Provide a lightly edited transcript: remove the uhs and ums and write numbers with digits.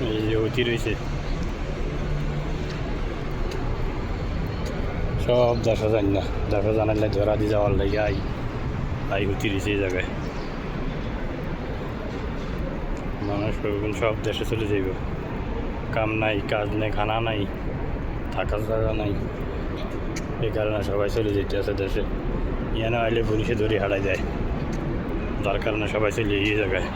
এই যে অতি রয়েছে সব দেখা যায় না, দেখা জানালে ধরা দিয়ে যাওয়ার লাগে আই হতি রয়েছে এই জায়গায়। মানুষ সব দেশে চলে যাইব, কাম নাই, কাজ নেই, খানা নাই, থাকার জায়গা নাই, এই কারণে সবাই চলে যেতে আছে দেশে। ইয়ানো আইলে পুলিশে ধরে হারাই যায়, যার কারণে সবাই চলে এই জায়গায়।